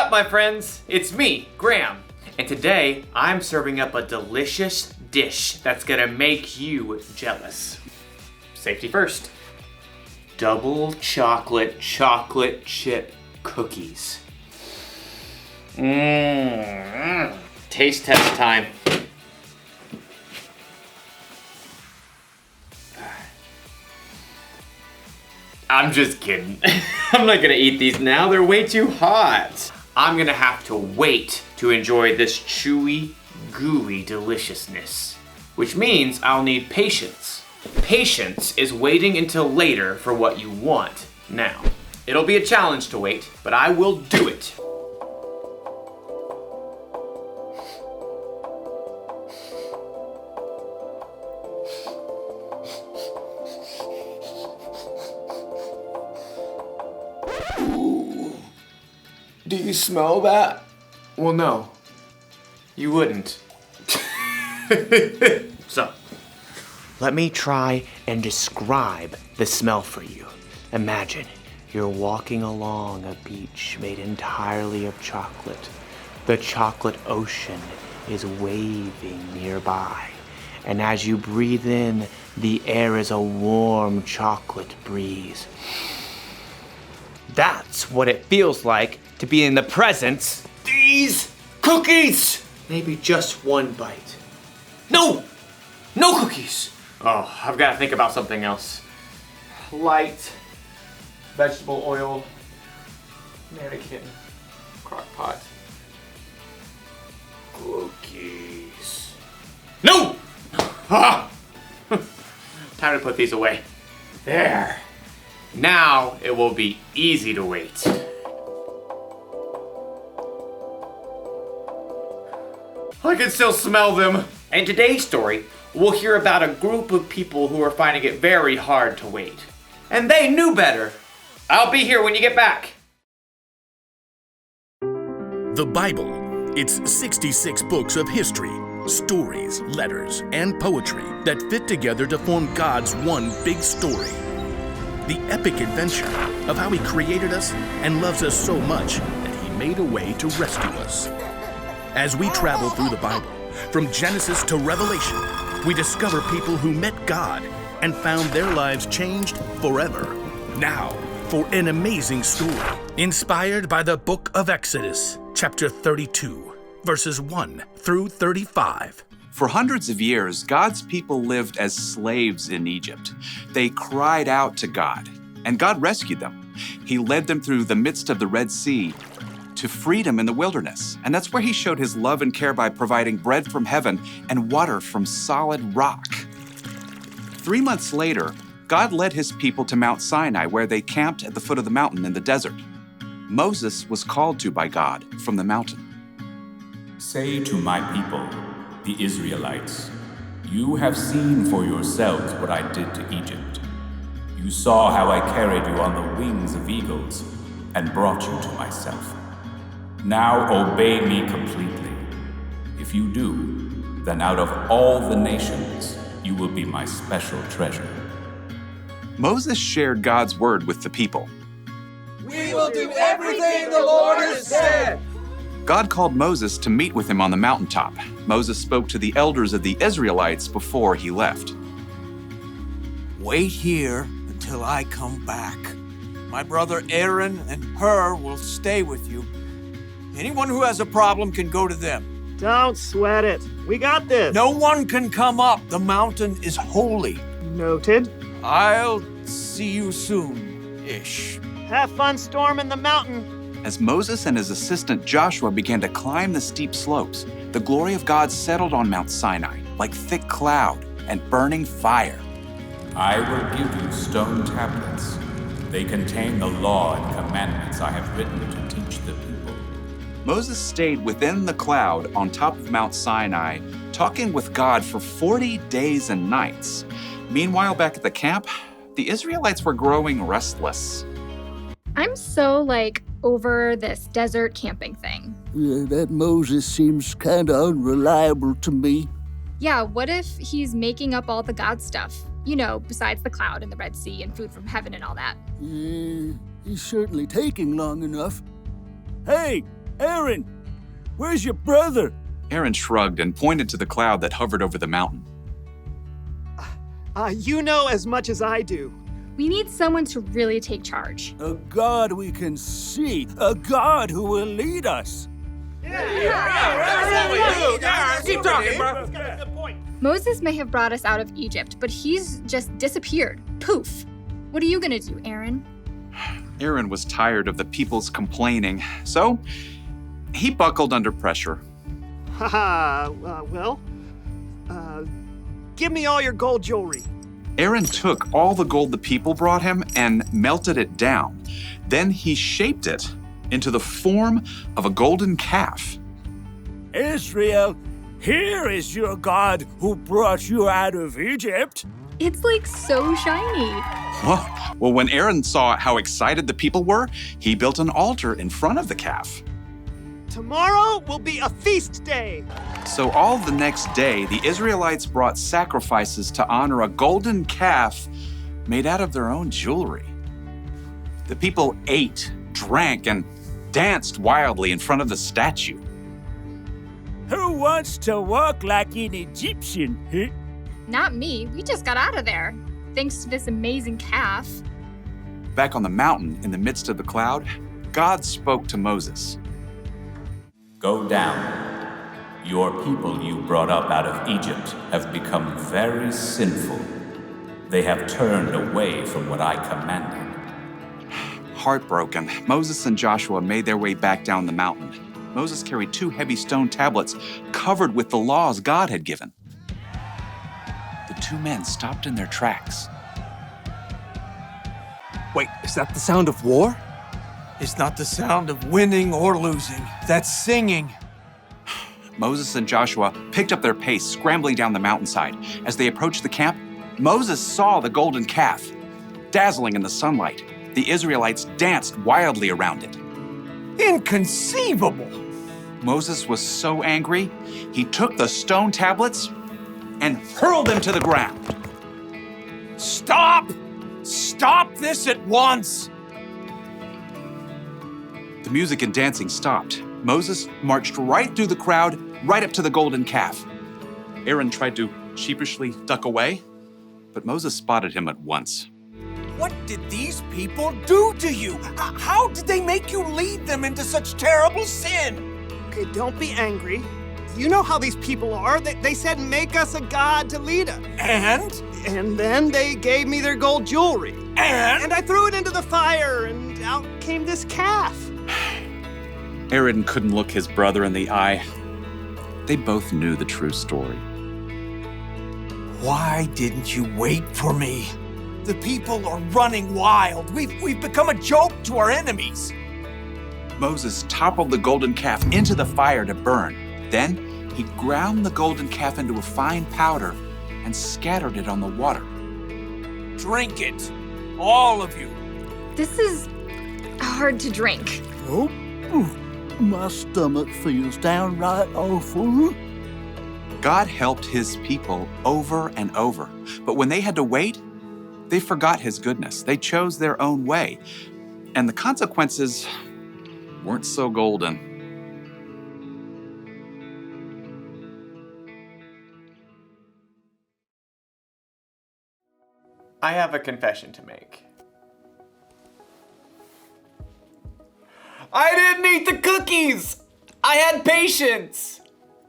up, my friends? It's me, Graham. And today, I'm serving up a delicious dish that's gonna make you jealous. Safety first. Double chocolate chip cookies. Taste test time. I'm just kidding. I'm not gonna eat these now, they're way too hot. I'm gonna have to wait to enjoy this chewy, gooey deliciousness, which means I'll need patience. Patience is waiting until later for what you want now. It'll be a challenge to wait, but I will do it. Do you smell that? Well, no. You wouldn't. So, let me try and describe the smell for you. Imagine you're walking along a beach made entirely of chocolate. The chocolate ocean is waving nearby. And as you breathe in, the air is a warm chocolate breeze. That's what it feels like to be in the presence of these cookies. Maybe just one bite. No cookies. Oh, I've got to think about something else. Light vegetable oil, mannequin, crock pot, cookies. No! Ah! Time to put these away. There. Now it will be easy to wait. I can still smell them. In today's story, we'll hear about a group of people who are finding it very hard to wait. And they knew better. I'll be here when you get back. The Bible. It's 66 books of history, stories, letters, and poetry that fit together to form God's one big story. The epic adventure of how He created us and loves us so much that He made a way to rescue us. As we travel through the Bible, from Genesis to Revelation, we discover people who met God and found their lives changed forever. Now, for an amazing story inspired by the book of Exodus, chapter 32, verses 1 through 35. For hundreds of years, God's people lived as slaves in Egypt. They cried out to God, and God rescued them. He led them through the midst of the Red Sea to freedom in the wilderness. And that's where He showed His love and care by providing bread from heaven and water from solid rock. 3 months later, God led His people to Mount Sinai, where they camped at the foot of the mountain in the desert. Moses was called to by God from the mountain. Say to my people, the Israelites, you have seen for yourselves what I did to Egypt. You saw how I carried you on the wings of eagles and brought you to myself. Now obey me completely. If you do, then out of all the nations, you will be my special treasure. Moses shared God's word with the people. We will do everything the Lord has said. God called Moses to meet with Him on the mountaintop. Moses spoke to the elders of the Israelites before he left. Wait here until I come back. My brother Aaron and Hur will stay with you. Anyone who has a problem can go to them. Don't sweat it. We got this. No one can come up. The mountain is holy. Noted. I'll see you soon-ish. Have fun storming the mountain. As Moses and his assistant Joshua began to climb the steep slopes, the glory of God settled on Mount Sinai like thick cloud and burning fire. I will give you stone tablets. They contain the law and commandments I have written to teach the people. Moses stayed within the cloud on top of Mount Sinai, talking with God for 40 days and nights. Meanwhile, back at the camp, the Israelites were growing restless. I'm so, over this desert camping thing. That Moses seems kind of unreliable to me. Yeah, what if he's making up all the God stuff? Besides the cloud and the Red Sea and food from heaven and all that. He's certainly taking long enough. Hey, Aaron, where's your brother? Aaron shrugged and pointed to the cloud that hovered over the mountain. You know as much as I do. We need someone to really take charge. A God we can see, a God who will lead us. Keep talking, bro. Moses may have brought us out of Egypt, but he's just disappeared. Poof. What are you gonna do, Aaron? Aaron was tired of the people's complaining, so he buckled under pressure. Give me all your gold jewelry. Aaron took all the gold the people brought him and melted it down. Then he shaped it into the form of a golden calf. Israel, here is your God who brought you out of Egypt. It's like so shiny. Well, when Aaron saw how excited the people were, he built an altar in front of the calf. Tomorrow will be a feast day. So all the next day, the Israelites brought sacrifices to honor a golden calf made out of their own jewelry. The people ate, drank, and danced wildly in front of the statue. Who wants to walk like an Egyptian? Huh? Not me. We just got out of there. Thanks to this amazing calf. Back on the mountain, in the midst of the cloud, God spoke to Moses. Go down. Your people you brought up out of Egypt have become very sinful. They have turned away from what I commanded. Heartbroken, Moses and Joshua made their way back down the mountain. Moses carried 2 heavy stone tablets covered with the laws God had given. The 2 men stopped in their tracks. Wait, is that the sound of war? It's not the sound of winning or losing. That's singing. Moses and Joshua picked up their pace, scrambling down the mountainside. As they approached the camp, Moses saw the golden calf. Dazzling in the sunlight, the Israelites danced wildly around it. Inconceivable! Moses was so angry, he took the stone tablets and hurled them to the ground. Stop! Stop this at once! The music and dancing stopped. Moses marched right through the crowd, right up to the golden calf. Aaron tried to sheepishly duck away, but Moses spotted him at once. What did these people do to you? How did they make you lead them into such terrible sin? Okay, don't be angry. You know how these people are. They said, make us a god to lead us. And then they gave me their gold jewelry. And I threw it into the fire, and out came this calf. Aaron couldn't look his brother in the eye. They both knew the true story. Why didn't you wait for me? The people are running wild. We've become a joke to our enemies. Moses toppled the golden calf into the fire to burn. Then he ground the golden calf into a fine powder and scattered it on the water. Drink it, all of you. This is hard to drink. Oh, my stomach feels downright awful. God helped his people over and over, but when they had to wait, they forgot his goodness. They chose their own way, and the consequences weren't so golden. I have a confession to make. I didn't eat the cookies! I had patience!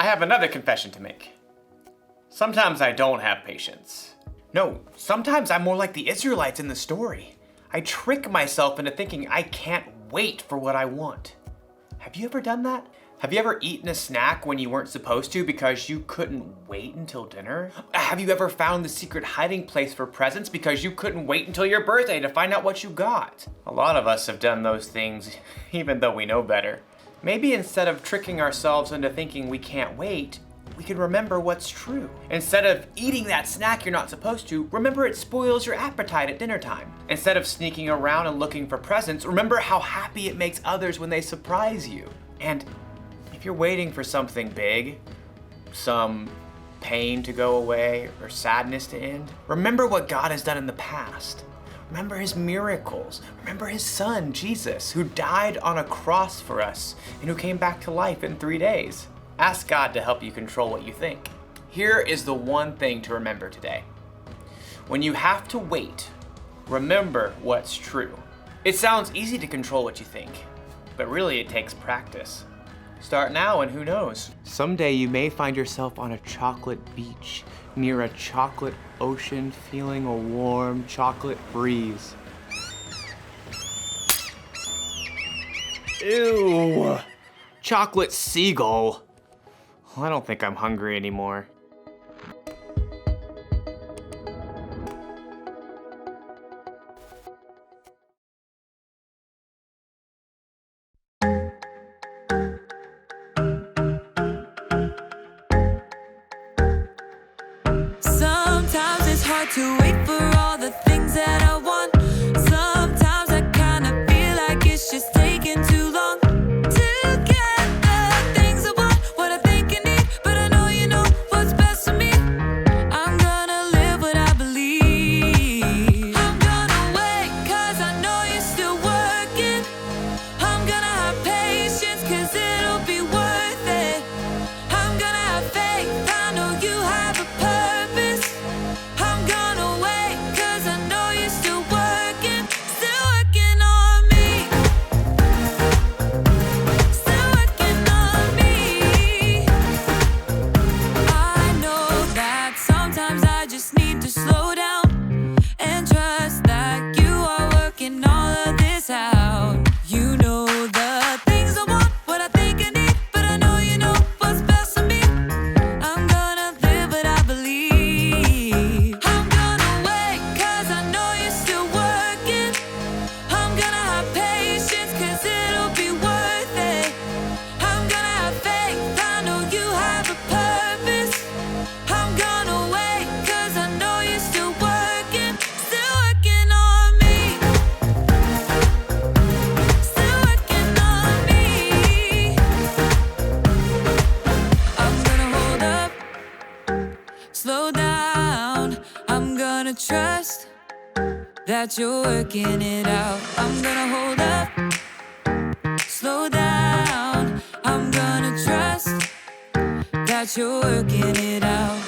I have another confession to make. Sometimes I don't have patience. No, sometimes I'm more like the Israelites in the story. I trick myself into thinking I can't wait for what I want. Have you ever done that? Have you ever eaten a snack when you weren't supposed to because you couldn't wait until dinner? Have you ever found the secret hiding place for presents because you couldn't wait until your birthday to find out what you got? A lot of us have done those things, even though we know better. Maybe instead of tricking ourselves into thinking we can't wait, we can remember what's true. Instead of eating that snack you're not supposed to, remember it spoils your appetite at dinner time. Instead of sneaking around and looking for presents, remember how happy it makes others when they surprise you. And if you're waiting for something big, some pain to go away or sadness to end, remember what God has done in the past. Remember his miracles. Remember his son, Jesus, who died on a cross for us and who came back to life in 3 days. Ask God to help you control what you think. Here is the one thing to remember today. When you have to wait, remember what's true. It sounds easy to control what you think, but really it takes practice. Start now and who knows? Someday you may find yourself on a chocolate beach near a chocolate ocean feeling a warm chocolate breeze. Ew! Chocolate seagull. I don't think I'm hungry anymore. Sometimes it's hard to wait for all the things that I want. Sometimes I kinda feel like it's just taking too long to get the things I want, what I think I need, but I know you know what's best for me. I'm gonna live what I believe. I'm gonna wait 'cause I know you're still working. I'm gonna have patience 'cause it'll be worth it. I'm gonna have faith, I know you have a purpose. I'm gonna wait 'cause I know you're still working on me. Still working on me. I know that sometimes I just need to slow down and trust that you are working all of this out. You know the things I want, what I think I need, but I know you know what's best for me. I'm gonna live what I believe. I'm gonna wait 'cause I know you're still working. I'm gonna have patience 'cause it'll be worth it. I'm gonna have faith, I know you have a purpose. I'm gonna wait 'cause I know you're still working on me. Still working on me. I'm gonna hold up, slow down. I'm gonna trust that you're working it out. I'm gonna hold up, slow down. I'm gonna trust that you're working it out.